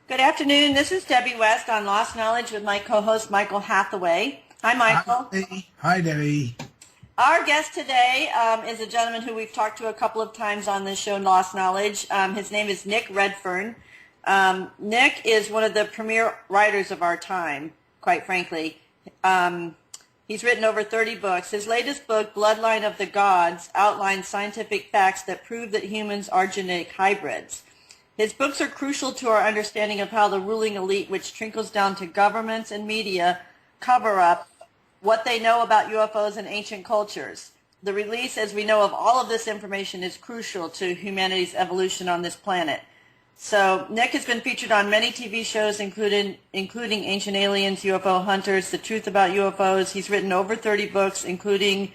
Good afternoon. This is Debbie West on Lost Knowledge with my co-host Michael Hathaway. Hi, Michael. Hi, Debbie. Our guest today is a gentleman who we've talked to a couple of times on this show, Lost Knowledge. His name is Nick Redfern. Nick is one of the premier writers of our time, quite frankly. He's written over 30 books. His latest book, Bloodline of the Gods, outlines scientific facts that prove that humans are genetic hybrids. His books are crucial to our understanding of how the ruling elite, which trickles down to governments and media, cover up what they know about UFOs and ancient cultures. The release, as we know, of all of this information is crucial to humanity's evolution on this planet. So Nick has been featured on many TV shows, including Ancient Aliens, UFO Hunters, The Truth About UFOs. He's written over 30 books, including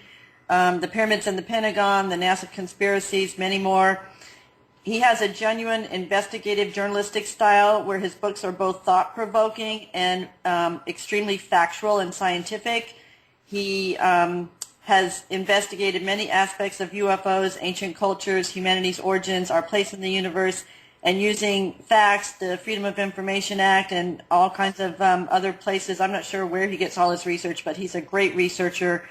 The Pyramids and the Pentagon, The NASA Conspiracies, many more. He has a genuine investigative journalistic style where his books are both thought-provoking and extremely factual and scientific. He has investigated many aspects of UFOs, ancient cultures, humanity's origins, our place in the universe, and using facts, the Freedom of Information Act, and all kinds of other places. I'm not sure where he gets all his research, but he's a great researcher.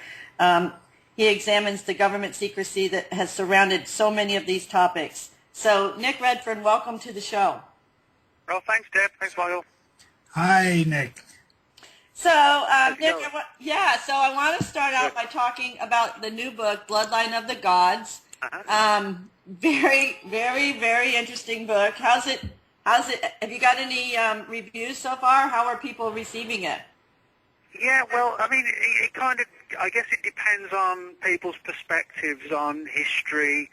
He examines the government secrecy that has surrounded so many of these topics. So, Nick Redfern, welcome to the show. Well, thanks, Deb. Thanks, Michael. Hi, Nick. So, Nick, so I want to start out by talking about the new book, Bloodline of the Gods. Very, very, very interesting book. How's it? Have you got any reviews so far? How are people receiving it? Yeah, well, I mean, it kind of, I guess it depends on people's perspectives on history,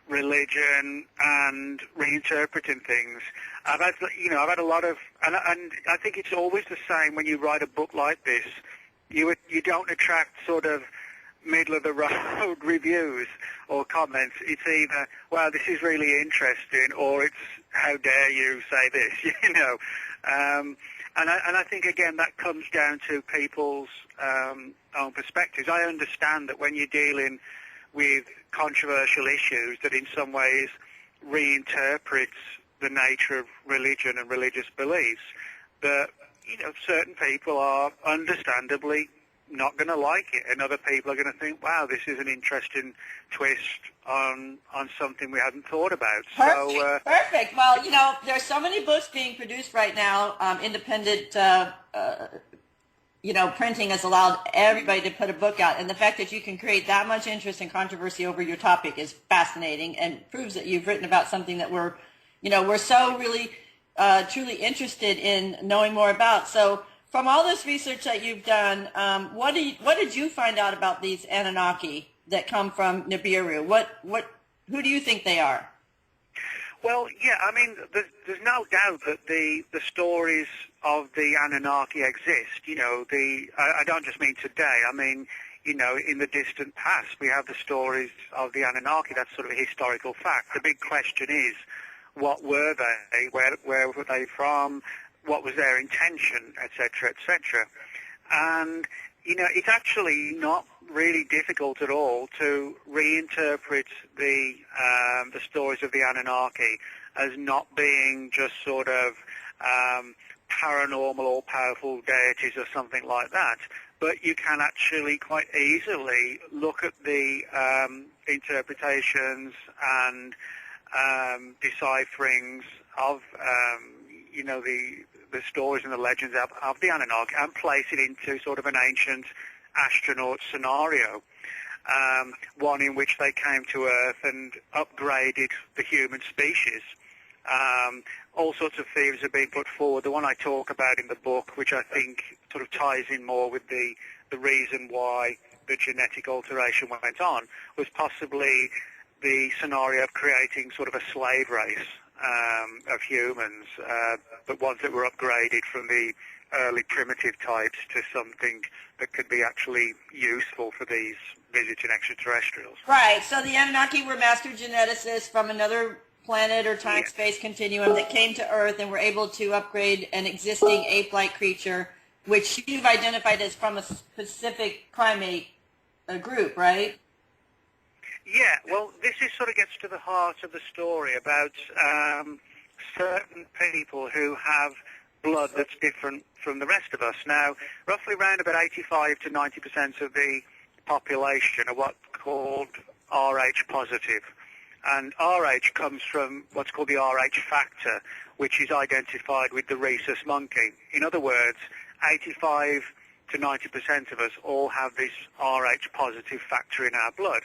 religion, and reinterpreting things. I've had a lot of, and I think it's always the same when you write a book like this. You don't attract sort of middle-of-the-road reviews or comments. It's either, wow, this is really interesting, or it's, how dare you say this, And I think, again, that comes down to people's own perspectives. I understand that when you're dealing with controversial issues that in some ways reinterprets the nature of religion and religious beliefs, that, certain people are understandably not going to like it, and other people are going to think, wow, this is an interesting twist on something we hadn't thought about. Perfect. Well, there's so many books being produced right now. Independent, printing has allowed everybody to put a book out, and the fact that you can create that much interest and controversy over your topic is fascinating and proves that you've written about something that we're so really truly interested in knowing more about. So, from all this research that you've done, what did you find out about these Anunnaki that come from Nibiru? Who do you think they are? Well, yeah, I mean, there's no doubt that the stories of the Anunnaki exist. I don't just mean today. I mean, in the distant past, we have the stories of the Anunnaki. That's sort of a historical fact. The big question is, what were they? Where were they from? What was their intention, etc., etc. And, it's actually not really difficult at all to reinterpret the stories of the Anunnaki as not being just sort of paranormal or powerful deities or something like that. But you can actually quite easily look at the interpretations and decipherings of, the stories and the legends of the Anunnaki and place it into sort of an ancient astronaut scenario, one in which they came to Earth and upgraded the human species. All sorts of theories have been put forward. The one I talk about in the book, which I think sort of ties in more with the reason why the genetic alteration went on, was possibly the scenario of creating sort of a slave race of humans, but ones that were upgraded from the early primitive types to something that could be actually useful for these visiting extraterrestrials. Right, so the Anunnaki were master geneticists from another planet or time-space continuum that came to Earth and were able to upgrade an existing ape-like creature, which you've identified as from a specific primate group, right? Yeah, well, this is sort of gets to the heart of the story about certain people who have blood that's different from the rest of us. Now, roughly around about 85 to 90% of the population are what's called Rh positive. And Rh comes from what's called the Rh factor, which is identified with the rhesus monkey. In other words, 85 to 90% of us all have this Rh positive factor in our blood.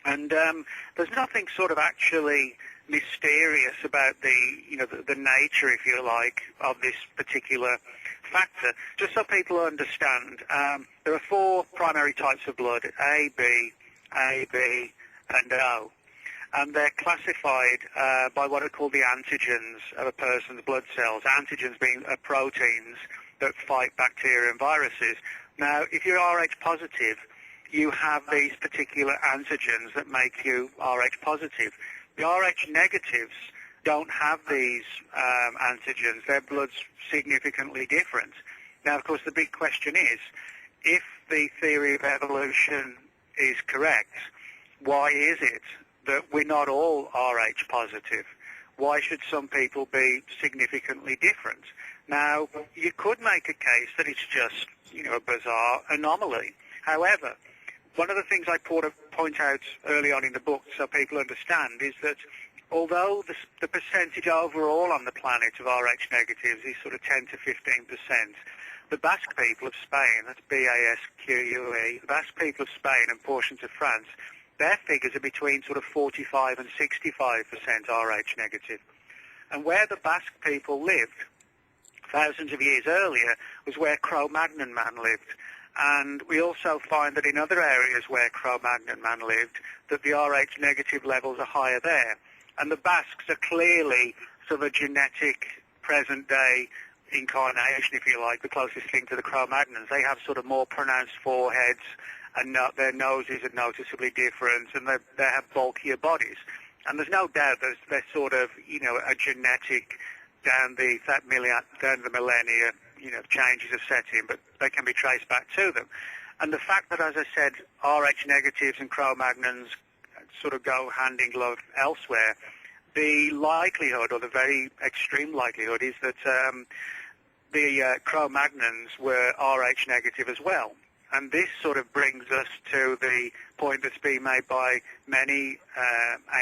And there's nothing sort of actually mysterious about the nature, if you like, of this particular factor. Just so people understand, there are four primary types of blood: A, B, AB, and O. And they're classified by what are called the antigens of a person's blood cells, antigens being proteins that fight bacteria and viruses. Now, if you're Rh positive, you have these particular antigens that make you Rh positive. The Rh negatives don't have these antigens. Their blood's significantly different. Now, of course, the big question is, if the theory of evolution is correct, why is it that we're not all Rh positive? Why should some people be significantly different? Now, you could make a case that it's just, a bizarre anomaly. However, one of the things I point out early on in the book so people understand is that although the percentage overall on the planet of Rh negatives is sort of 10 to 15%, the Basque people of Spain, that's B-A-S-Q-U-E, the Basque people of Spain and portions of France, their figures are between sort of 45 and 65% Rh negative. And where the Basque people lived thousands of years earlier was where Cro-Magnon man lived. And we also find that in other areas where Cro-Magnon man lived, that the Rh negative levels are higher there. And the Basques are clearly sort of a genetic present-day incarnation, if you like, the closest thing to the Cro-Magnons. They have sort of more pronounced foreheads, and their noses are noticeably different, and they have bulkier bodies. And there's no doubt they're sort of, a genetic down the millennia, changes have set in, but they can be traced back to them. And the fact that, as I said, Rh negatives and Cro-Magnons sort of go hand in glove elsewhere, the likelihood, or the very extreme likelihood, is that the Cro-Magnons were Rh negative as well. And this sort of brings us to the point that's been made by many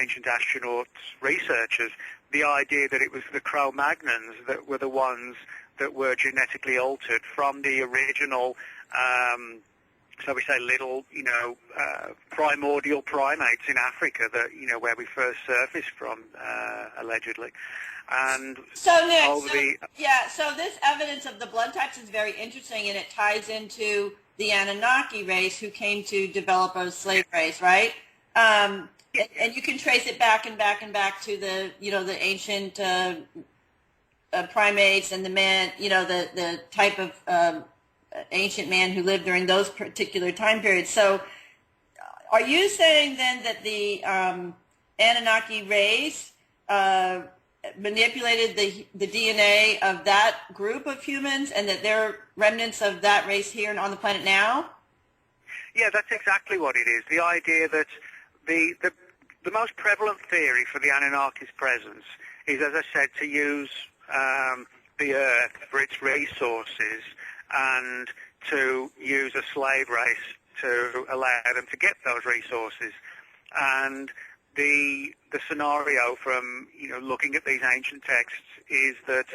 ancient astronauts researchers, the idea that it was the Cro-Magnons that were the ones that were genetically altered from the original, so we say little, primordial primates in Africa that, where we first surfaced from, allegedly. And so Nick, so this evidence of the blood types is very interesting, and it ties into the Anunnaki race who came to develop a slave race, right? And you can trace it back and back and back to the, the ancient primates and the man, the type of ancient man who lived during those particular time periods. So are you saying then that the Anunnaki race manipulated the DNA of that group of humans, and that there are remnants of that race here on the planet now? Yeah, that's exactly what it is. The idea that the most prevalent theory for the Anunnaki's presence is, as I said, to use the Earth for its resources and to use a slave race to allow them to get those resources. And the scenario from looking at these ancient texts is that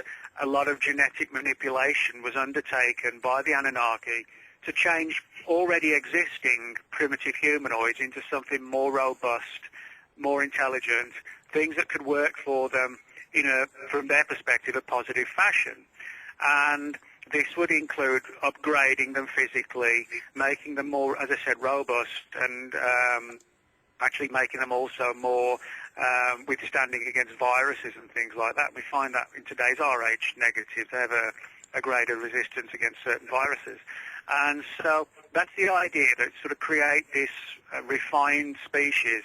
a lot of genetic manipulation was undertaken by the Anunnaki to change already existing primitive humanoids into something more robust, more intelligent, things that could work for them in from their perspective, a positive fashion. And this would include upgrading them physically, making them more, as I said, robust, and actually making them also more withstanding against viruses and things like that. We find that in today's Rh negatives, they have a greater resistance against certain viruses. And so that's the idea, that sort of create this refined species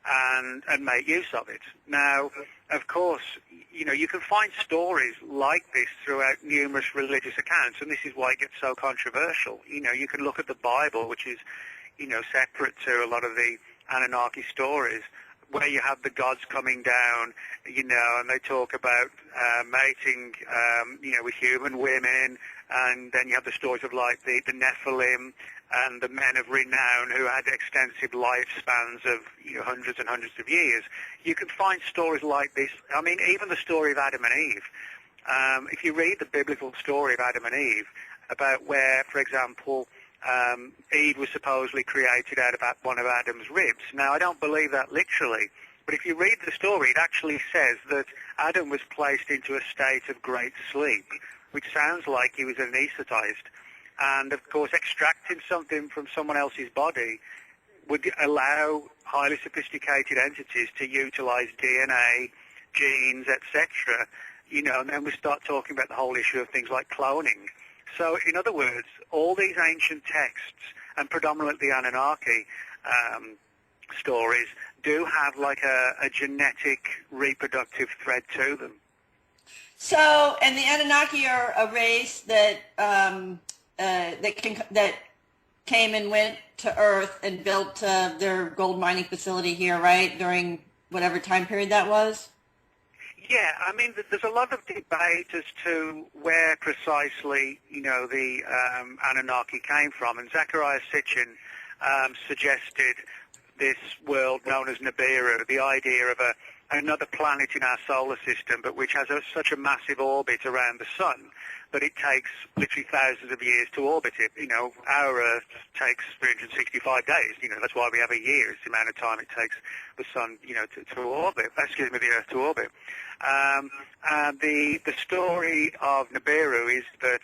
and make use of it. Now, of course, you can find stories like this throughout numerous religious accounts, and this is why it gets so controversial. You can look at the Bible, which is, separate to a lot of the Anunnaki stories, where you have the gods coming down, and they talk about mating, with human women, and then you have the stories of like the Nephilim and the men of renown who had extensive lifespans of hundreds and hundreds of years. You can find stories like this. I mean, even the story of Adam and Eve. If you read the biblical story of Adam and Eve, about where, for example, Eve was supposedly created out of one of Adam's ribs. Now, I don't believe that literally, but if you read the story, it actually says that Adam was placed into a state of great sleep, which sounds like he was anesthetized. And, of course, extracting something from someone else's body would allow highly sophisticated entities to utilize DNA, genes, etc., and then we start talking about the whole issue of things like cloning. So, in other words, all these ancient texts, and predominantly Anunnaki stories, do have like a genetic reproductive thread to them. So, and the Anunnaki are a race that that came and went to Earth and built their gold mining facility here, right, during whatever time period that was? Yeah, I mean, there's a lot of debate as to where precisely, the Anunnaki came from. And Zecharia Sitchin suggested this world known as Nibiru, the idea of another planet in our solar system, but which has such a massive orbit around the sun that it takes literally thousands of years to orbit it. Our Earth takes 365 days. That's why we have a year. It's the amount of time it takes the sun, to orbit. Excuse me, the Earth to orbit. The story of Nibiru is that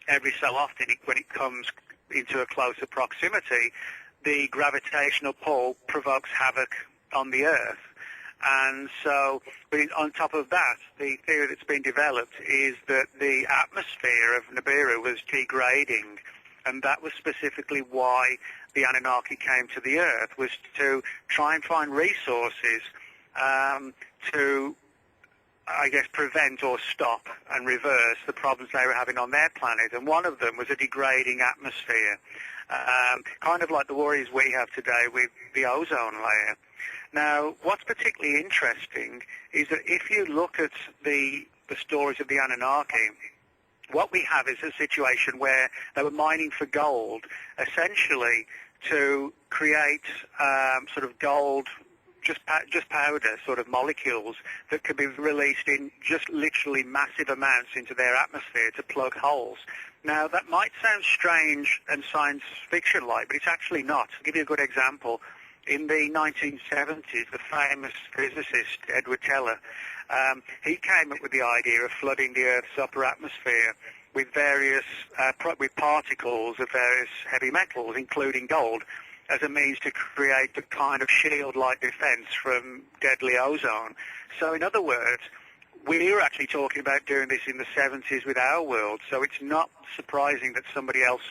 every so often, when it comes into a closer proximity, the gravitational pull provokes havoc on the Earth. And so, on top of that, the theory that's been developed is that the atmosphere of Nibiru was degrading, and that was specifically why the Anunnaki came to the Earth, was to try and find resources to, I guess, prevent or stop and reverse the problems they were having on their planet. And one of them was a degrading atmosphere, kind of like the worries we have today with the ozone layer. Now, what's particularly interesting is that if you look at the stories of the Anunnaki, what we have is a situation where they were mining for gold, essentially to create sort of gold, just powder sort of molecules that could be released in just literally massive amounts into their atmosphere to plug holes. Now, that might sound strange and science fiction-like, but it's actually not. I'll give you a good example. In the 1970s, the famous physicist Edward Teller, he came up with the idea of flooding the Earth's upper atmosphere with various with particles of various heavy metals, including gold, as a means to create a kind of shield-like defense from deadly ozone. So, in other words, we were actually talking about doing this in the 70s with our world, so it's not surprising that somebody else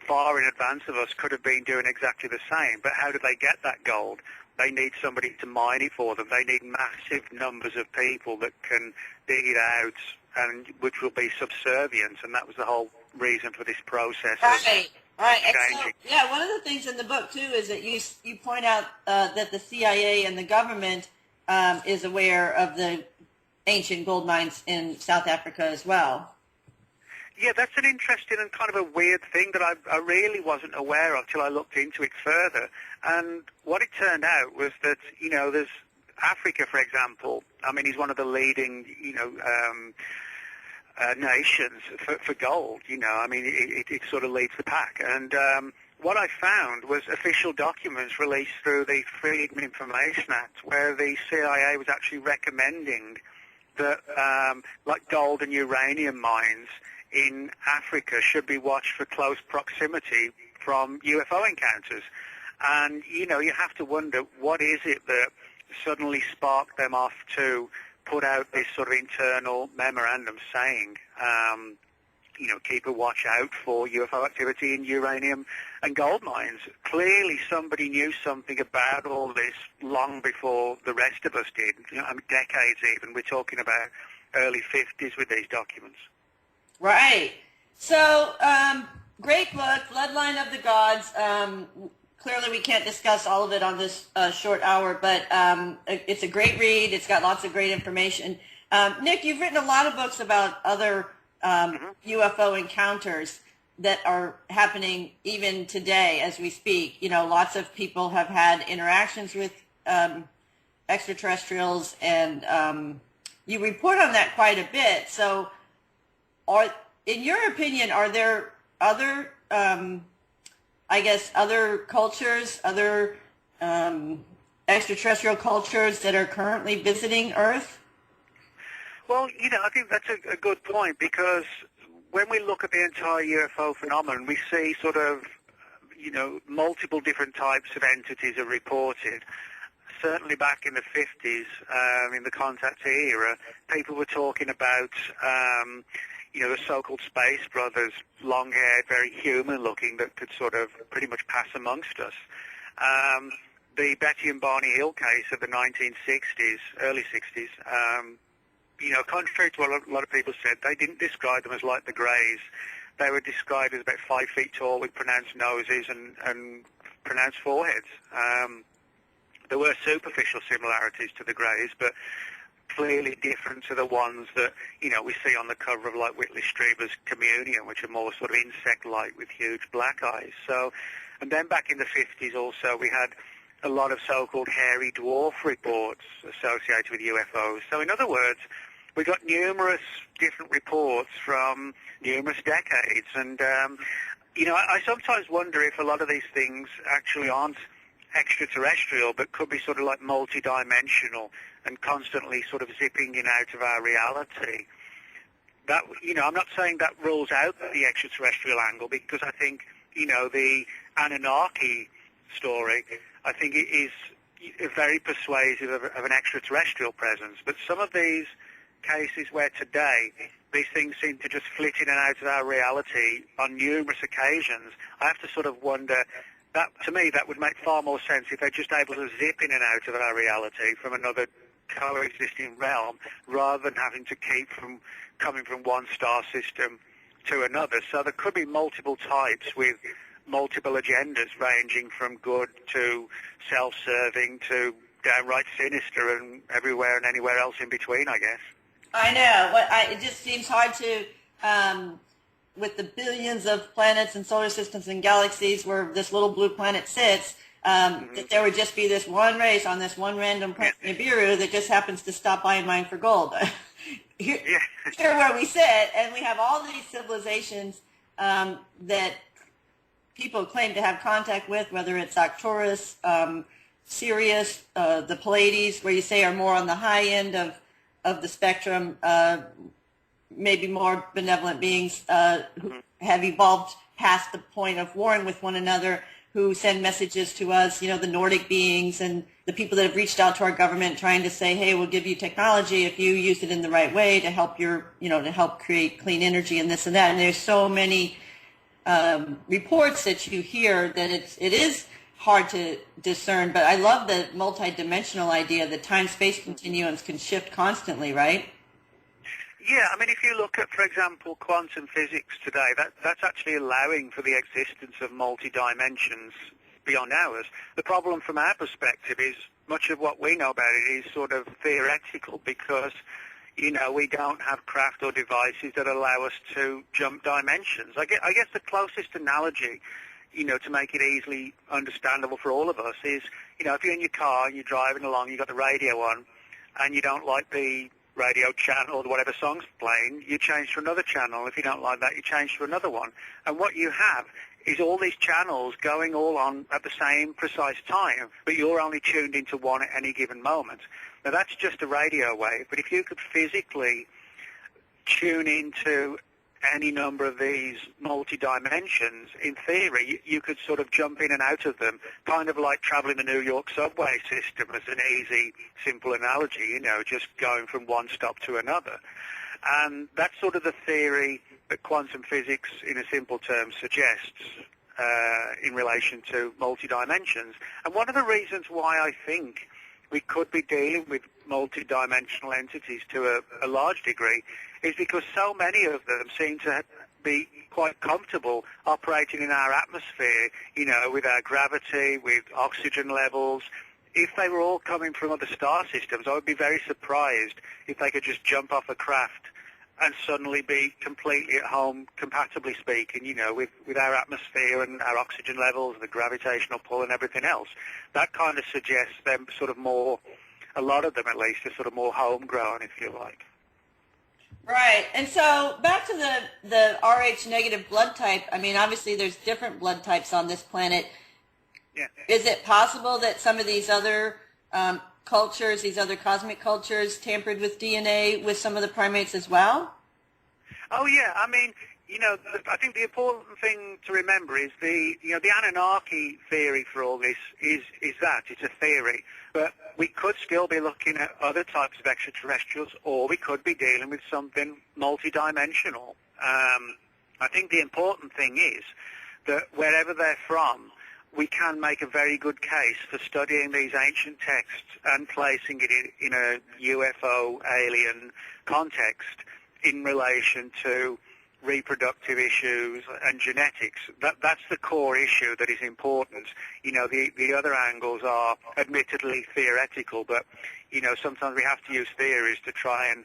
far in advance of us could have been doing exactly the same. But how do they get that gold? They need somebody to mine it for them. They need massive numbers of people that can dig it out, and which will be subservient, and that was the whole reason for this process. Right. So, yeah, one of the things in the book, too, is that you point out that the CIA and the government is aware of the ancient gold mines in South Africa as well. Yeah, that's an interesting and kind of a weird thing that I really wasn't aware of till I looked into it further. And what it turned out was that, there's Africa, for example. I mean, he's one of the leading, nations for gold. I mean, it sort of leads the pack. And what I found was official documents released through the Freedom of Information Act, where the CIA was actually recommending that, like gold and uranium mines in Africa should be watched for close proximity from UFO encounters. And, you have to wonder, what is it that suddenly sparked them off to put out this sort of internal memorandum saying, keep a watch out for UFO activity in uranium and gold mines. Clearly somebody knew something about all this long before the rest of us did, decades even. We're talking about early 50s with these documents. Right. So, great book, Bloodline of the Gods. clearly we can't discuss all of it on this short hour, but it's a great read. It's got lots of great information. Nick, you've written a lot of books about other UFO encounters that are happening even today as we speak. You know, lots of people have had interactions with extraterrestrials, and you report on that quite a bit. So, in your opinion, are there other, other cultures, other extraterrestrial cultures that are currently visiting Earth? Well, you know, I think that's a good point, because when we look at the entire UFO phenomenon, we see sort of, you know, multiple different types of entities are reported. Certainly back in the 50s, in the contact era, people were talking about, you know, the so-called Space Brothers, long-haired, very human-looking, that could sort of pretty much pass amongst us. The Betty and Barney Hill case of the 1960s, early 60s, you know, contrary to what a lot of people said, they didn't describe them as like the Greys. They were described as about 5 feet tall with pronounced noses and pronounced foreheads. There were superficial similarities to the Greys, but clearly different to the ones that, you know, we see on the cover of like Whitley Strieber's Communion, which are more sort of insect-like with huge black eyes. So, and then back in the 50s also, we had a lot of so-called hairy dwarf reports associated with UFOs. So in other words, we got numerous different reports from numerous decades. And, you know, I sometimes wonder if a lot of these things actually aren't extraterrestrial, but could be sort of like multi-dimensional and constantly sort of zipping in out of our reality. That, you know, I'm not saying that rules out the extraterrestrial angle, because I think, you know, the Anunnaki story, I think it is very persuasive of an extraterrestrial presence. But some of these cases where today these things seem to just flit in and out of our reality on numerous occasions, I have to sort of wonder, that to me that would make far more sense if they're just able to zip in and out of our reality from another coexisting realm, rather than having to keep from coming from one star system to another. So there could be multiple types with multiple agendas, ranging from good to self-serving to downright sinister, and everywhere and anywhere else in between, I guess. I know. It just seems hard to, with the billions of planets and solar systems and galaxies where this little blue planet sits, that there would just be this one race on this one random planet Nibiru that just happens to stop by and mine for gold. Here where we sit, and we have all these civilizations that people claim to have contact with, whether it's Arcturus, Sirius, the Pleiades, where you say are more on the high end of the spectrum, maybe more benevolent beings who have evolved past the point of warring with one another, who send messages to us, you know, the Nordic beings and the people that have reached out to our government trying to say, hey, we'll give you technology if you use it in the right way to help your, you know, to help create clean energy and this and that. And there's so many reports that you hear that it is hard to discern. But I love the multidimensional idea that time-space continuums can shift constantly, right? Yeah, I mean, if you look at, for example, quantum physics today, that's actually allowing for the existence of multi-dimensions beyond ours. The problem from our perspective is much of what we know about it is sort of theoretical, because, you know, we don't have craft or devices that allow us to jump dimensions. I guess the closest analogy, you know, to make it easily understandable for all of us is, you know, if you're in your car and you're driving along, you've got the radio on, and you don't like the radio channel or whatever song's playing, you change to another channel. If you don't like that, you change to another one. And what you have is all these channels going all on at the same precise time, but you're only tuned into one at any given moment. Now, that's just a radio wave, but if you could physically tune into any number of these multi-dimensions, in theory, you could sort of jump in and out of them, kind of like traveling the New York subway system as an easy, simple analogy, you know, just going from one stop to another. And that's sort of the theory that quantum physics, in a simple term, suggests in relation to multi-dimensions. And one of the reasons why I think we could be dealing with multi-dimensional entities to a large degree is because so many of them seem to be quite comfortable operating in our atmosphere, with our gravity, with oxygen levels. If they were all coming from other star systems, I would be very surprised if they could just jump off a craft and suddenly be completely at home, compatibly speaking, with our atmosphere and our oxygen levels, the gravitational pull and everything else. That kind of suggests them sort of more, a lot of them at least, are sort of more homegrown, if you like. Right. And so back to the Rh negative blood type, I mean, obviously there's different blood types on this planet. Yeah. Is it possible that some of these other cultures, these other cosmic cultures, tampered with DNA with some of the primates as well? Oh, yeah. I mean, I think the important thing to remember is the Anunnaki theory for all this is that it's a theory. But we could still be looking at other types of extraterrestrials, or we could be dealing with something multidimensional. I think the important thing is that wherever they're from, we can make a very good case for studying these ancient texts and placing it in a UFO alien context in relation to reproductive issues and genetics. That's the core issue that is important. The other angles are admittedly theoretical, but sometimes we have to use theories to try and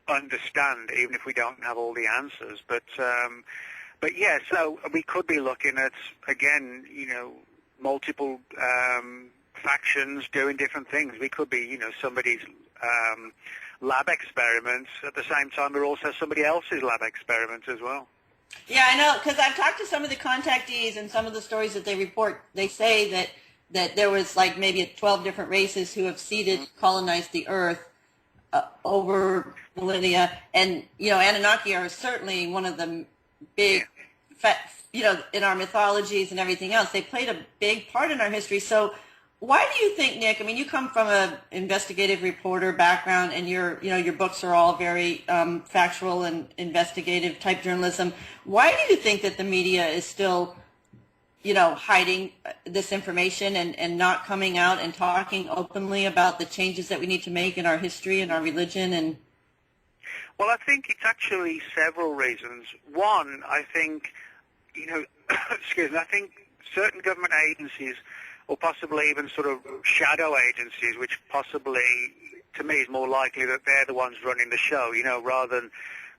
understand, even if we don't have all the answers. But yeah, so we could be looking at, again, multiple factions doing different things. We could be, somebody's lab experiments. At the same time, we're also somebody else's lab experiments as well. Yeah, I know, because I've talked to some of the contactees, and some of the stories that they report, they say that there was like maybe 12 different races who have colonized the Earth over millennia. And, Anunnaki are certainly one of the big, in our mythologies and everything else. They played a big part in our history. So why do you think, Nick, I mean, you come from an investigative reporter background, and your books are all very factual and investigative type journalism. Why do you think that the media is still, hiding this information and not coming out and talking openly about the changes that we need to make in our history and our religion? And well, I think it's actually several reasons. One, I think, excuse me, I think certain government agencies, or possibly even sort of shadow agencies, which possibly, to me, is more likely that they're the ones running the show, rather than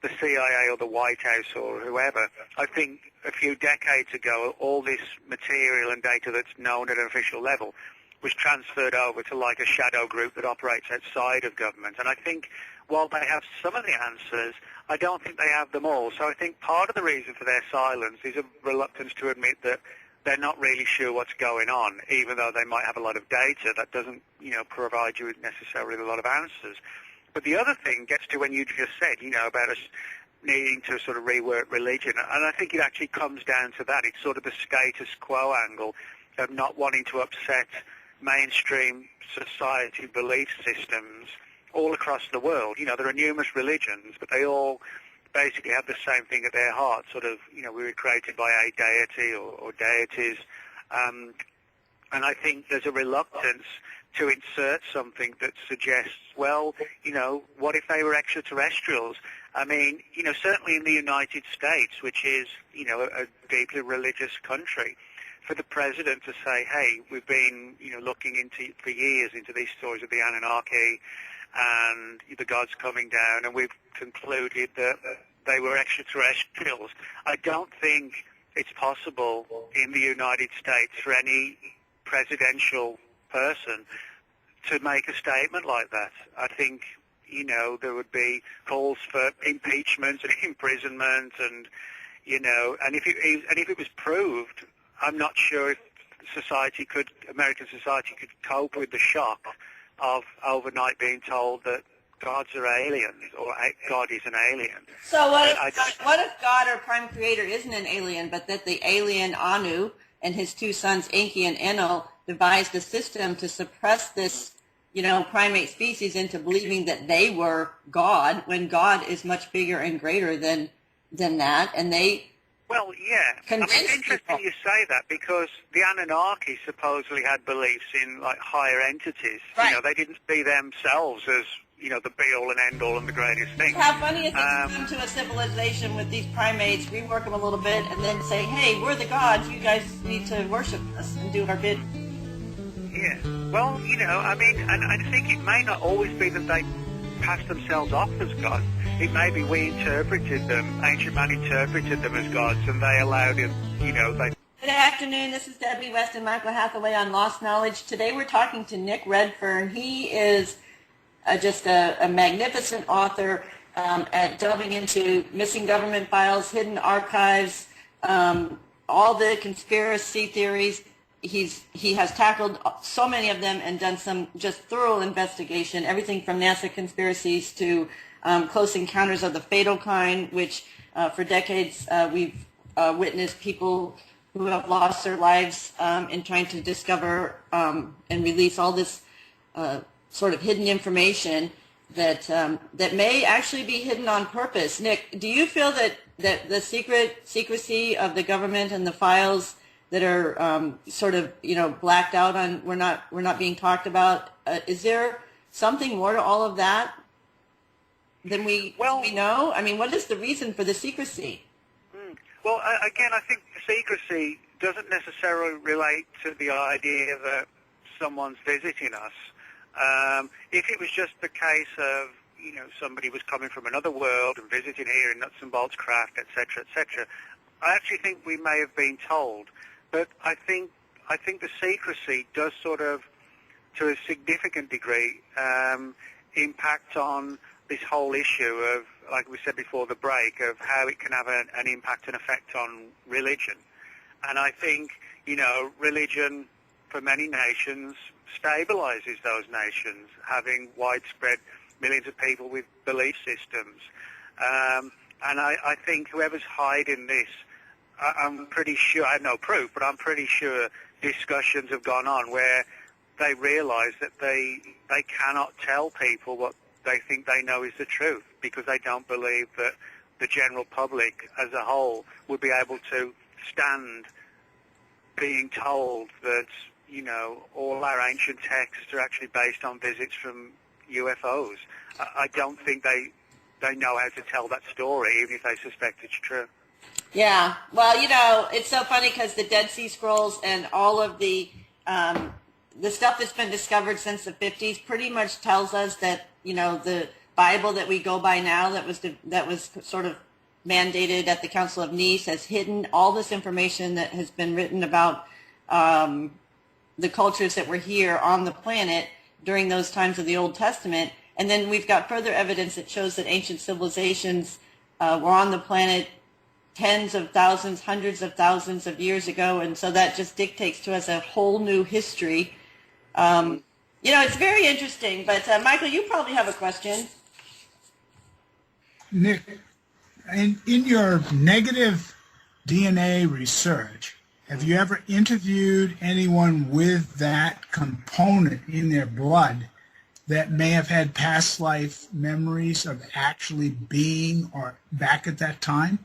the CIA or the White House or whoever. I think a few decades ago, all this material and data that's known at an official level was transferred over to like a shadow group that operates outside of government. And I think while they have some of the answers, I don't think they have them all. So I think part of the reason for their silence is a reluctance to admit that they're not really sure what's going on, even though they might have a lot of data. That doesn't, provide you with necessarily a lot of answers. But the other thing gets to when you just said, about us needing to sort of rework religion. And I think it actually comes down to that. It's sort of the status quo angle of not wanting to upset mainstream society belief systems all across the world. There are numerous religions, but they all basically have the same thing at their heart, sort of, we were created by a deity or deities. And I think there's a reluctance to insert something that suggests, well, what if they were extraterrestrials? I mean, certainly in the United States, which is, a deeply religious country, for the president to say, hey, we've been, looking for years into these stories of the Anunnaki and the gods coming down, and we've concluded that they were extraterrestrials. I don't think it's possible in the United States for any presidential person to make a statement like that. I think, there would be calls for impeachment and imprisonment, and, and if it was proved, I'm not sure if American society could cope with the shock of overnight being told that gods are aliens, or God is an alien. so what if God, our prime creator, isn't an alien, but that the alien Anu and his two sons, Enki and Enlil, devised a system to suppress this, primate species into believing that they were God, when God is much bigger and greater than that, and they... Well, yeah. It's interesting you say that, because the Anunnaki supposedly had beliefs in like higher entities. Right. They didn't see themselves as, the be-all and end-all and the greatest thing. How funny is it to come to a civilization with these primates, rework them a little bit, and then say, hey, we're the gods, you guys need to worship us and do our bid. Yeah. Well, I mean, and I think it may not always be that they pass themselves off as gods. It may be we interpreted them, ancient man interpreted them as gods, and they allowed it, they... Good afternoon, this is Debbie West and Michael Hathaway on Lost Knowledge. Today we're talking to Nick Refern. He is just a magnificent author at delving into missing government files, hidden archives, all the conspiracy theories. He has tackled so many of them and done some just thorough investigation, everything from NASA conspiracies to close encounters of the fatal kind, which for decades we've witnessed people who have lost their lives in trying to discover and release all this sort of hidden information that may actually be hidden on purpose. Nick, do you feel that the secrecy of the government and the files that are sort of blacked out on we're not being talked about, is there something more to all of that than we know? I mean, what is the reason for the secrecy? Well, again, I think secrecy doesn't necessarily relate to the idea that someone's visiting us. If it was just the case of, somebody was coming from another world and visiting here in nuts and bolts craft, etc., etc., I actually think we may have been told. But I think the secrecy does sort of, to a significant degree, impact on this whole issue of, like we said before the break, of how it can have an impact and effect on religion. And I think, religion for many nations stabilizes those nations, having widespread millions of people with belief systems. And I think whoever's hiding this, I'm pretty sure, I have no proof, but I'm pretty sure discussions have gone on where they realize that they cannot tell people what they think they know is the truth, because they don't believe that the general public as a whole would be able to stand being told that, all our ancient texts are actually based on visits from UFOs. I don't think they know how to tell that story, even if they suspect it's true. Yeah, well, it's so funny because the Dead Sea Scrolls and all of the stuff that's been discovered since the 50s pretty much tells us that, the Bible that we go by now that was sort of mandated at the Council of Nice has hidden all this information that has been written about the cultures that were here on the planet during those times of the Old Testament. And then we've got further evidence that shows that ancient civilizations were on the planet tens of thousands, hundreds of thousands of years ago, and so that just dictates to us a whole new history. It's very interesting, but Michael, you probably have a question. Nick, in your negative DNA research, have you ever interviewed anyone with that component in their blood that may have had past life memories of actually being or back at that time?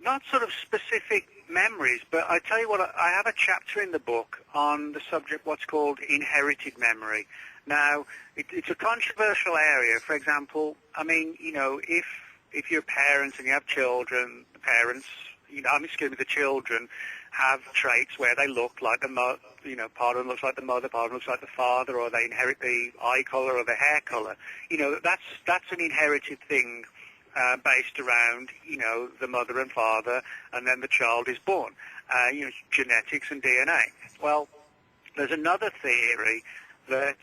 Not sort of specific memories, but I tell you what, I have a chapter in the book on the subject, what's called inherited memory. Now, it's a controversial area. For example, I mean, if you're parents and you have children, the parents, the children have traits where they look like the mother, part of them looks like the mother, part of them looks like the father, or they inherit the eye color or the hair color. That's an inherited thing. Based around, the mother and father, and then the child is born, genetics and DNA. Well, there's another theory that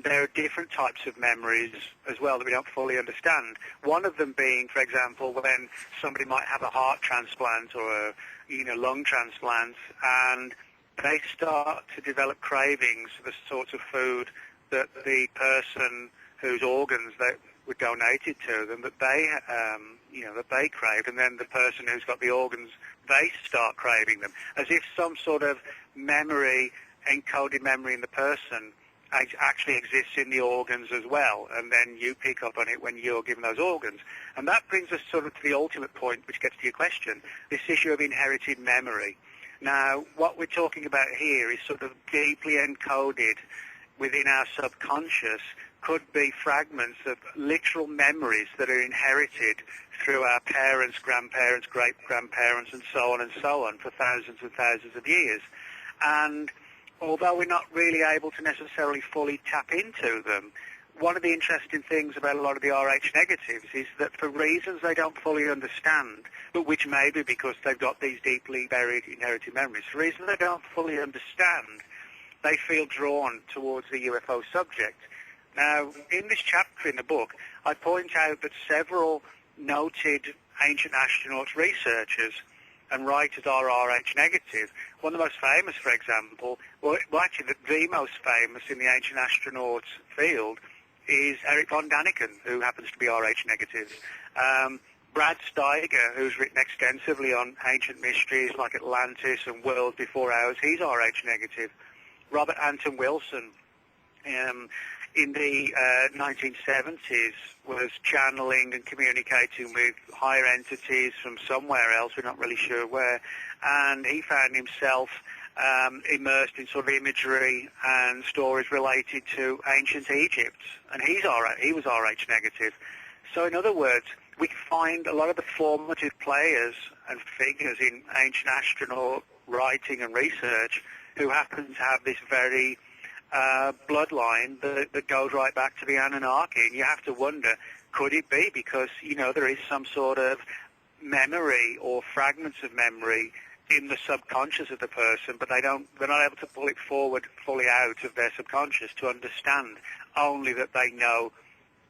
there are different types of memories as well that we don't fully understand. One of them being, for example, when somebody might have a heart transplant or a lung transplant, and they start to develop cravings for the sorts of food that the person whose organs that were donated to them, that they craved, and then the person who's got the organs, they start craving them, as if some sort of memory, encoded memory in the person actually exists in the organs as well, and then you pick up on it when you're given those organs. And that brings us sort of to the ultimate point, which gets to your question, this issue of inherited memory. Now, what we're talking about here is sort of deeply encoded within our subconscious could be fragments of literal memories that are inherited through our parents, grandparents, great-grandparents, and so on for thousands and thousands of years. And although we're not really able to necessarily fully tap into them, one of the interesting things about a lot of the Rh negatives is that for reasons they don't fully understand, but which may be because they've got these deeply buried inherited memories, for reasons they don't fully understand, they feel drawn towards the UFO subject. Now, in this chapter in the book, I point out that several noted ancient astronauts researchers and writers are Rh negative. One of the most famous, for example, well actually the most famous in the ancient astronauts field is Eric von Daniken, who happens to be Rh negative. Brad Steiger, who's written extensively on ancient mysteries like Atlantis and worlds before ours, he's Rh negative. Robert Anton Wilson, in the 1970s, was channeling and communicating with higher entities from somewhere else, we're not really sure where, and he found himself immersed in sort of imagery and stories related to ancient Egypt, and he was Rh negative. So in other words, we find a lot of the formative players and figures in ancient astronaut writing and research who happen to have this very bloodline that goes right back to the Anunnaki. And you have to wonder, could it be because, there is some sort of memory or fragments of memory in the subconscious of the person, but they're not able to pull it forward fully out of their subconscious to understand, only that they know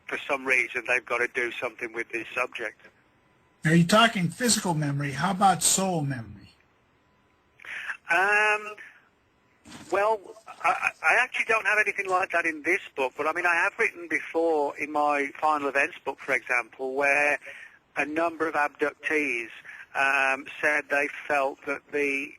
for some reason they've got to do something with this subject. Now, you're talking physical memory. How about soul memory? Well, I actually don't have anything like that in this book, but I mean, I have written before in my final events book, for example, where a number of abductees said they felt that the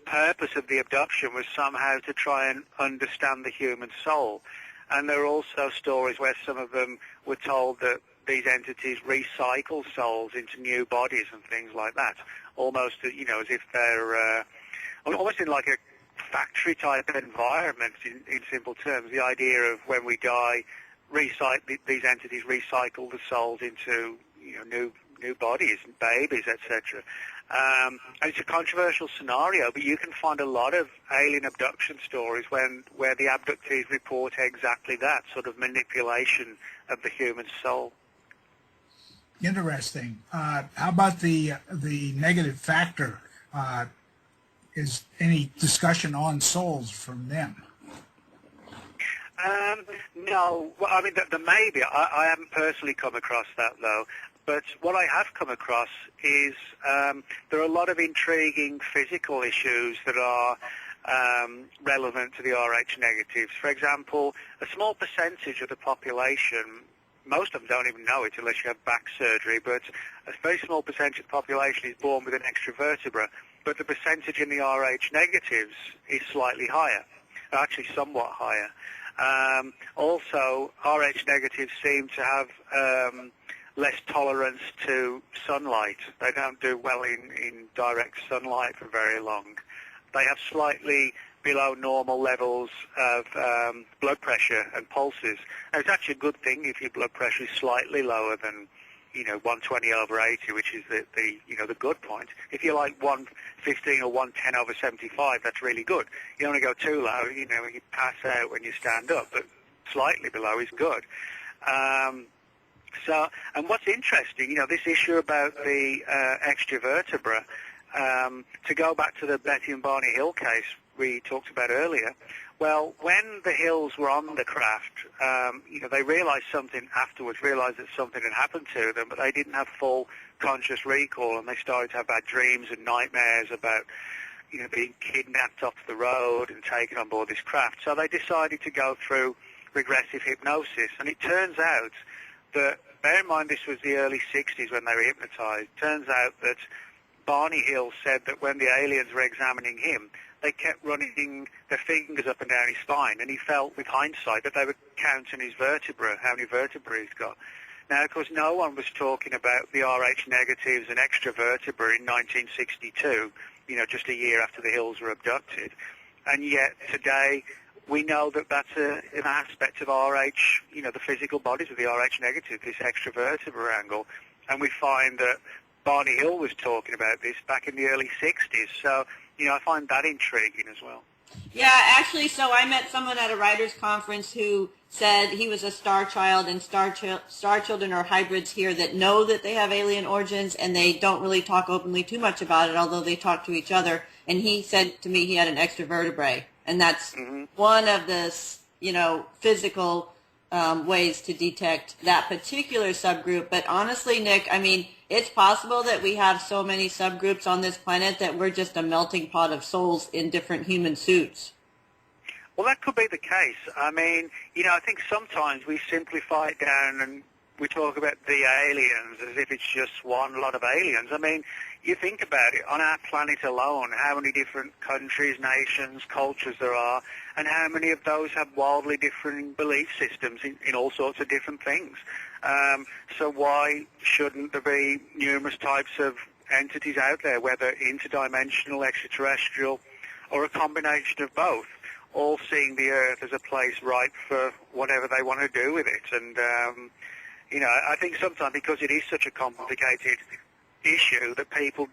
purpose of the abduction was somehow to try and understand the human soul. And there are also stories where some of them were told that these entities recycle souls into new bodies and things like that, almost, as if they're almost in like a factory-type environment, in simple terms. The idea of when we die, these entities recycle the souls into new bodies, babies, etc. And it's a controversial scenario, but you can find a lot of alien abduction stories where the abductees report exactly that sort of manipulation of the human soul. Interesting. How about the negative factor? Is any discussion on souls from them? No. Well, I mean, there may be. I haven't personally come across that, though. But what I have come across is there are a lot of intriguing physical issues that are relevant to the Rh negatives. For example, a small percentage of the population, most of them don't even know it unless you have back surgery, but a very small percentage of the population is born with an extra vertebra. But the percentage in the Rh negatives is slightly higher, actually somewhat higher. Also, Rh negatives seem to have less tolerance to sunlight. They don't do well in direct sunlight for very long. They have slightly below normal levels of blood pressure and pulses. Now, it's actually a good thing if your blood pressure is slightly lower than 120/80, which is the good point. If you're like 115 or 110/75, that's really good. You don't want to go too low, you pass out when you stand up, but slightly below is good. And what's interesting, this issue about the extra vertebra, to go back to the Betty and Barney Hill case we talked about earlier, well, when the Hills were on the craft, they realized that something had happened to them, but they didn't have full conscious recall, and they started to have bad dreams and nightmares about, being kidnapped off the road and taken on board this craft. So they decided to go through regressive hypnosis, and it turns out that, bear in mind this was the early 60s when they were hypnotized, turns out that Barney Hill said that when the aliens were examining him, they kept running their fingers up and down his spine, and he felt, with hindsight, that they were counting his vertebra, how many vertebrae he's got. Now, of course, no one was talking about the Rh negatives and extra vertebrae in 1962, just a year after the Hills were abducted. And yet, today, we know that that's an aspect of RH, the physical bodies of the RH negative, this extravertebral angle. And we find that Barney Hill was talking about this back in the early 60s. So, I find that intriguing as well. Yeah, actually, so I met someone at a writers' conference who said he was a star child, and star children are hybrids here that know that they have alien origins, and they don't really talk openly too much about it, although they talk to each other. And he said to me he had an extra vertebrae, and that's one of the, physical ways to detect that particular subgroup. But honestly, Nick, I mean, it's possible that we have so many subgroups on this planet that we're just a melting pot of souls in different human suits. Well, that could be the case. I mean, I think sometimes we simplify it down and we talk about the aliens as if it's just one lot of aliens. I mean, you think about it, on our planet alone, how many different countries, nations, cultures there are, and how many of those have wildly different belief systems in all sorts of different things. So why shouldn't there be numerous types of entities out there, whether interdimensional, extraterrestrial, or a combination of both, all seeing the Earth as a place ripe for whatever they want to do with it? And, I think sometimes because it is such a complicated issue that people,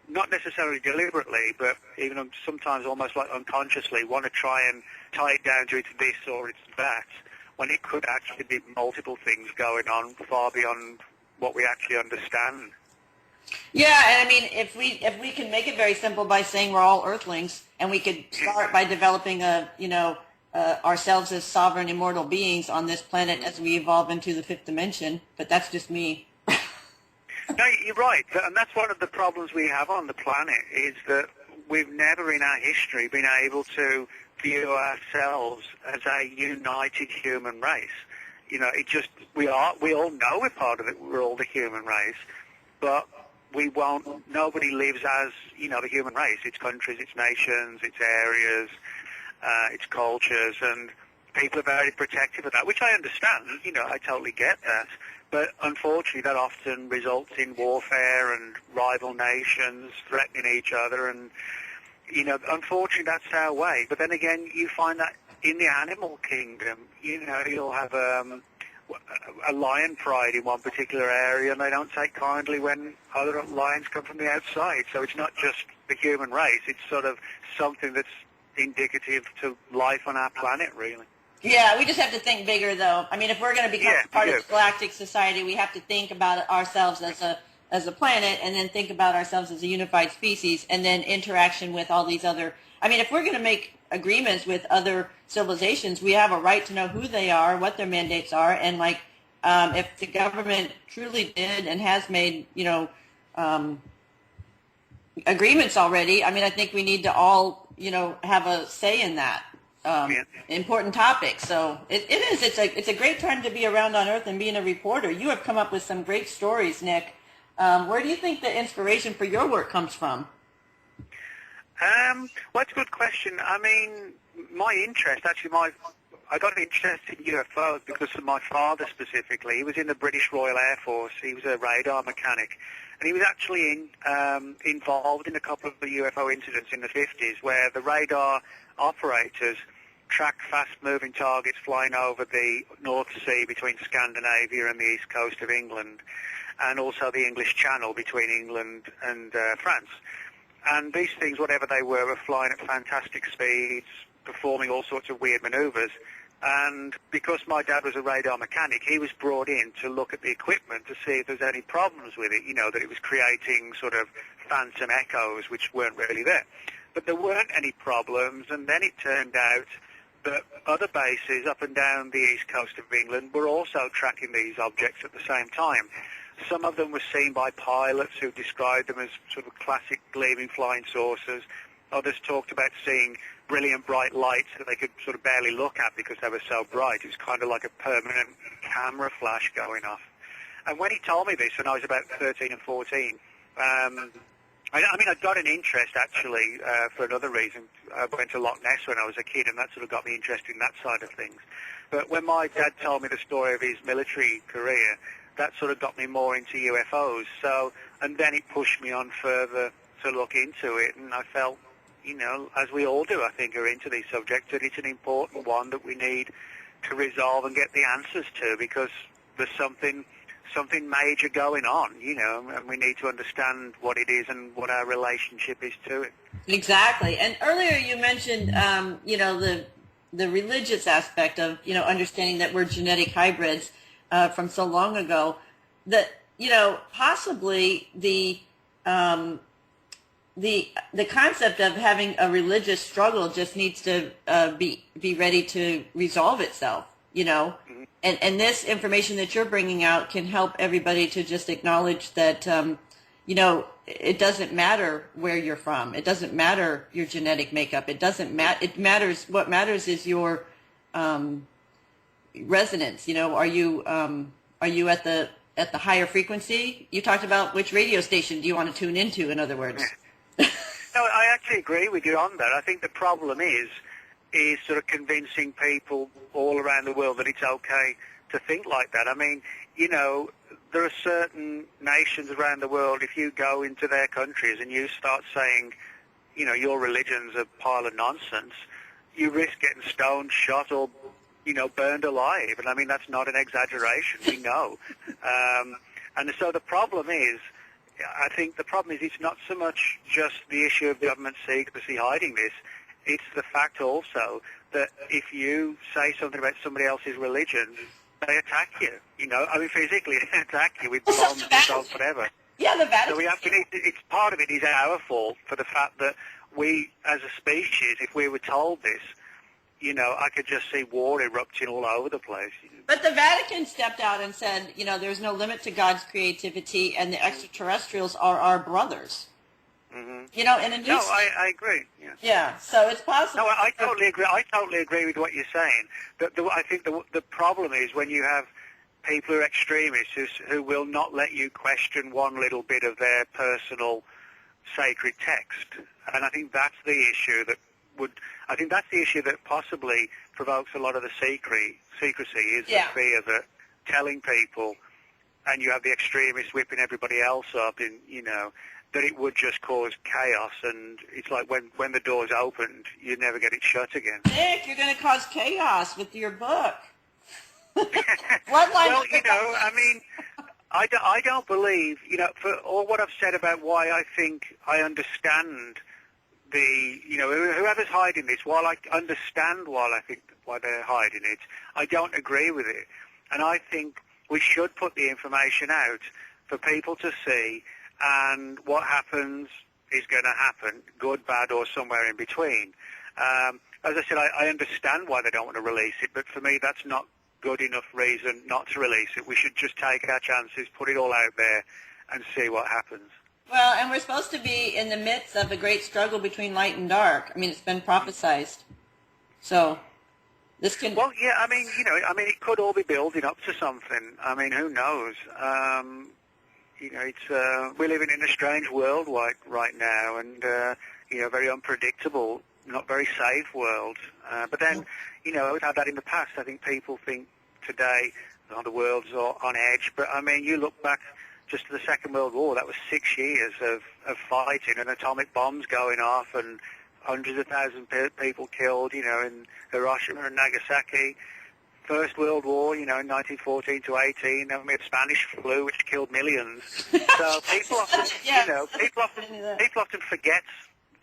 not necessarily deliberately, but even sometimes almost like unconsciously, want to try and tie it down to it's this or it's that, when it could actually be multiple things going on far beyond what we actually understand. Yeah, and I mean, if we can make it very simple by saying we're all Earthlings, and we could start by developing ourselves as sovereign, immortal beings on this planet as we evolve into the fifth dimension. But that's just me. No, you're right, and that's one of the problems we have on the planet, is that we've never in our history been able to view ourselves as a united human race. We all know we're part of it, we're all the human race, but nobody lives as, the human race, its countries, its nations, its areas, its cultures, and people are very protective of that, which I understand, I totally get that. But unfortunately, that often results in warfare and rival nations threatening each other. And, unfortunately, that's our way. But then again, you find that in the animal kingdom, you'll have a lion pride in one particular area, and they don't take kindly when other lions come from the outside. So it's not just the human race. It's sort of something that's indicative to life on our planet, really. Yeah, we just have to think bigger, though. I mean, if we're going to become part of galactic society, we have to think about ourselves as a planet, and then think about ourselves as a unified species, and then interaction with all these other. I mean, if we're going to make agreements with other civilizations, we have a right to know who they are, what their mandates are, and if the government truly did and has made agreements already, I mean, I think we need to all have a say in that. Important topic. So it's a great time to be around on Earth and being a reporter. You have come up with some great stories, Nick. Where do you think the inspiration for your work comes from? Well, that's a good question. I mean, my interest, actually, I got interested in UFOs because of my father specifically. He was in the British Royal Air Force. He was a radar mechanic. And he was actually involved in a couple of the UFO incidents in the 50s where the radar operators tracked fast-moving targets flying over the North Sea between Scandinavia and the east coast of England, and also the English Channel between England and France. And these things, whatever they were flying at fantastic speeds, performing all sorts of weird maneuvers. And because my dad was a radar mechanic, he was brought in to look at the equipment to see if there's any problems with it, that it was creating sort of phantom echoes which weren't really there. But there weren't any problems, and then it turned out that other bases up and down the east coast of England were also tracking these objects at the same time. Some of them were seen by pilots who described them as sort of classic gleaming flying saucers. Others talked about seeing brilliant bright lights that they could sort of barely look at because they were so bright. It was kind of like a permanent camera flash going off. And when he told me this when I was about 13 and 14, I got an interest, actually, for another reason. I went to Loch Ness when I was a kid, and that sort of got me interested in that side of things. But when my dad told me the story of his military career, that sort of got me more into UFOs. And then it pushed me on further to look into it, and I felt, as we all do, I think, are into these subjects, that it's an important one that we need to resolve and get the answers to, because there's something major going on, and we need to understand what it is and what our relationship is to it. Exactly. And earlier you mentioned, the religious aspect of, understanding that we're genetic hybrids from so long ago, that, possibly the concept of having a religious struggle just needs to be ready to resolve itself, Mm-hmm. and this information that you're bringing out can help everybody to just acknowledge that, it doesn't matter where you're from. It doesn't matter your genetic makeup. It doesn't matter. It matters. What matters is your resonance. Are you at the higher frequency? You talked about which radio station do you want to tune into, in other words. No, I actually agree with you on that. I think the problem is sort of convincing people all around the world that it's okay to think like that. I mean, there are certain nations around the world, if you go into their countries and you start saying, your religion's a pile of nonsense, you risk getting stoned, shot, or, burned alive. And I mean, that's not an exaggeration. We know. And so the problem is, I think the problem is it's not so much just the issue of government secrecy hiding this. It's the fact also that if you say something about somebody else's religion, they attack you. I mean, physically they attack you with bombs, missiles, whatever. Yeah, the Vatican. So it's part of it is our fault for the fact that we, as a species, if we were told this, I could just see war erupting all over the place. But the Vatican stepped out and said, there's no limit to God's creativity, and the extraterrestrials are our brothers. Mm-hmm. In a new... No, I agree. Yeah. Yeah, so it's possible. No, I totally agree. I totally agree with what you're saying. I think the problem is when you have people who are extremists who will not let you question one little bit of their personal sacred text, and I think that's the issue that possibly provokes a lot of the secrecy is the fear that telling people, and you have the extremists whipping everybody else up in, that it would just cause chaos, and it's like when the door's opened, you never get it shut again. Nick, you're going to cause chaos with your book. Bloodline. Well, I mean, I don't believe, for all what I've said about why I think I understand whoever's hiding this, while I understand why they're hiding it, I don't agree with it. And I think we should put the information out for people to see, and what happens is going to happen, good, bad, or somewhere in between. As I said, I understand why they don't want to release it, but for me that's not good enough reason not to release it. We should just take our chances, put it all out there, and see what happens. Well, and we're supposed to be in the midst of a great struggle between light and dark. I mean, it's been prophesized. So this can... Well, yeah, I mean, it could all be building up to something. I mean, who knows? We're living in a strange world right now, and, very unpredictable, not very safe world. But then, we've had that in the past. I think people think today the world's on edge. But, I mean, you look back just to the Second World War, that was 6 years of fighting and atomic bombs going off and hundreds of thousands of people killed, in Hiroshima and Nagasaki. First World War, in 1914 to 18, then we had Spanish flu, which killed millions. So people often, people often forget,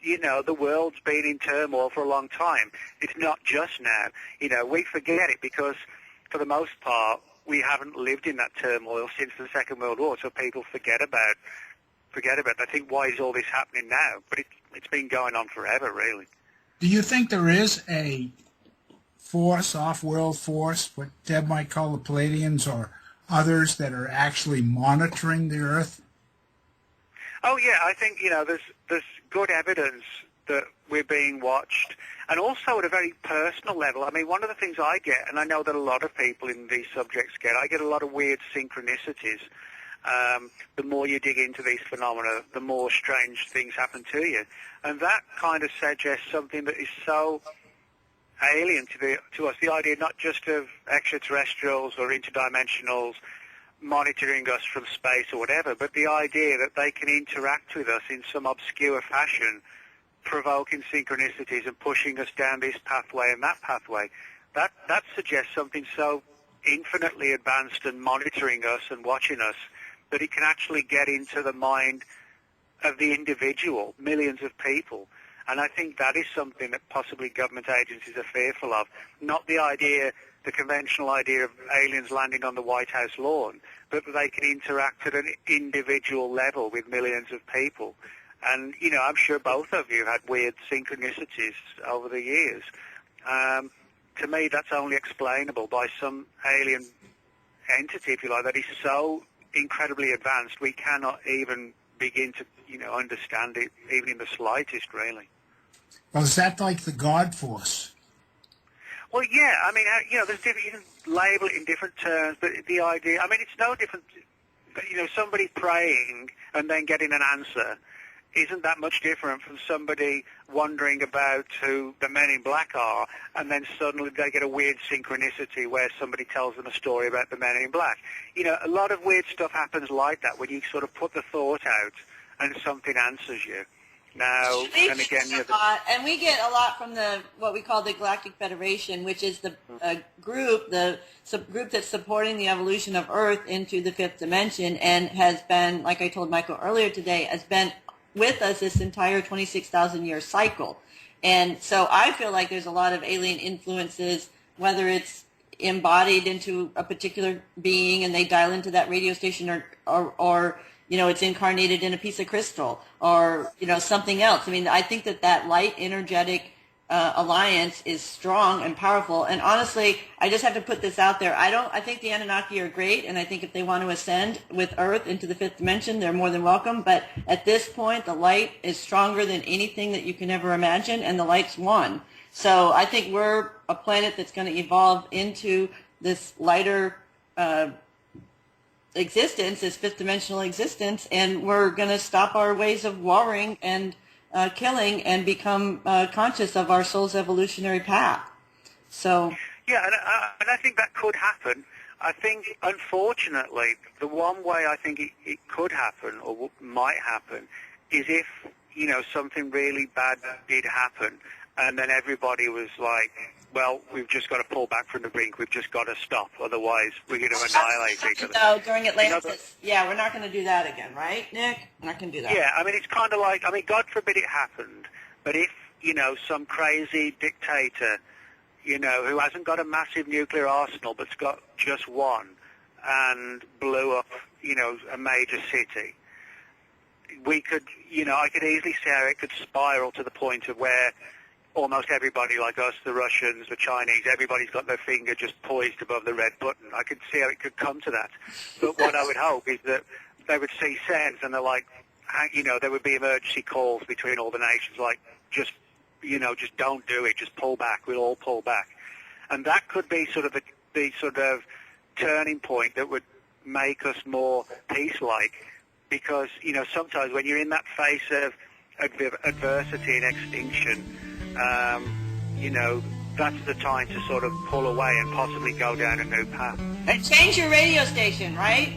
the world's been in turmoil for a long time. It's not just now. We forget it because, for the most part, we haven't lived in that turmoil since the Second World War, so people forget about it. I think, why is all this happening now? But it's been going on forever, really. Do you think there is a force, off-world force, what Deb might call the Palladians, or others that are actually monitoring the Earth? Oh, yeah, I think, there's good evidence that we're being watched, and also at a very personal level. I mean, one of the things I get, and I know that a lot of people in these subjects I get a lot of weird synchronicities. The more you dig into these phenomena, the more strange things happen to you. And that kind of suggests something that is so alien to us, the idea not just of extraterrestrials or interdimensionals monitoring us from space or whatever, but the idea that they can interact with us in some obscure fashion provoking synchronicities and pushing us down this pathway and that pathway, that suggests something so infinitely advanced and monitoring us and watching us that it can actually get into the mind of the individual, millions of people. And I think that is something that possibly government agencies are fearful of. Not the conventional idea of aliens landing on the White House lawn, but that they can interact at an individual level with millions of people. And, you know, I'm sure both of you had weird synchronicities over the years. To me, that's only explainable by some alien entity, if you like, that is so incredibly advanced we cannot even begin to, you know, understand it, even in the slightest, really. Well, is that like the God force? Well, yeah, I mean, you know, there's different, you can label it in different terms, but the idea, I mean, it's no different, you know, somebody praying and then getting an answer isn't that much different from somebody wondering about who the men in black are, and then suddenly they get a weird synchronicity where somebody tells them a story about the men in black. You know, a lot of weird stuff happens like that when you sort of put the thought out and something answers you. Now, and again, you know, and we get a lot from what we call the Galactic Federation, which is the group that's supporting the evolution of Earth into the fifth dimension, and has been, like I told Michael earlier today, has been with us this entire 26,000 year cycle. And so I feel like there's a lot of alien influences, whether it's embodied into a particular being and they dial into that radio station, or you know, it's incarnated in a piece of crystal, or, you know, something else. I mean, I think that light energetic alliance is strong and powerful. And honestly, I just have to put this out there. I think the Anunnaki are great, and I think if they want to ascend with Earth into the fifth dimension, they're more than welcome. But at this point, the light is stronger than anything that you can ever imagine, and the light's won. So I think we're a planet that's going to evolve into this lighter existence, this fifth dimensional existence, and we're going to stop our ways of warring and killing and become conscious of our soul's evolutionary path. So yeah, and I think that could happen. I think, unfortunately, the one way I think it could happen or might happen is if, you know, something really bad did happen, and then everybody was like, well, we've just got to pull back from the brink. We've just got to stop. Otherwise, we're going to annihilate each other. No, during Atlantis. Yeah, we're not going to do that again, right, Nick? We're not going to do that. Yeah, I mean, it's kind of like, I mean, God forbid it happened, but if, you know, some crazy dictator, you know, who hasn't got a massive nuclear arsenal but's got just one, and blew up, you know, a major city, we could, you know, I could easily see how it could spiral to the point of where almost everybody like us, the Russians, the Chinese, everybody's got their finger just poised above the red button. I could see how it could come to that. But what I would hope is that they would see sense and they're like, you know, there would be emergency calls between all the nations like, just, you know, just don't do it, just pull back, we'll all pull back. And that could be sort of the sort of turning point that would make us more peace-like, because, you know, sometimes when you're in that face of adversity and extinction, you know, that's the time to sort of pull away and possibly go down a new path. And change your radio station, right?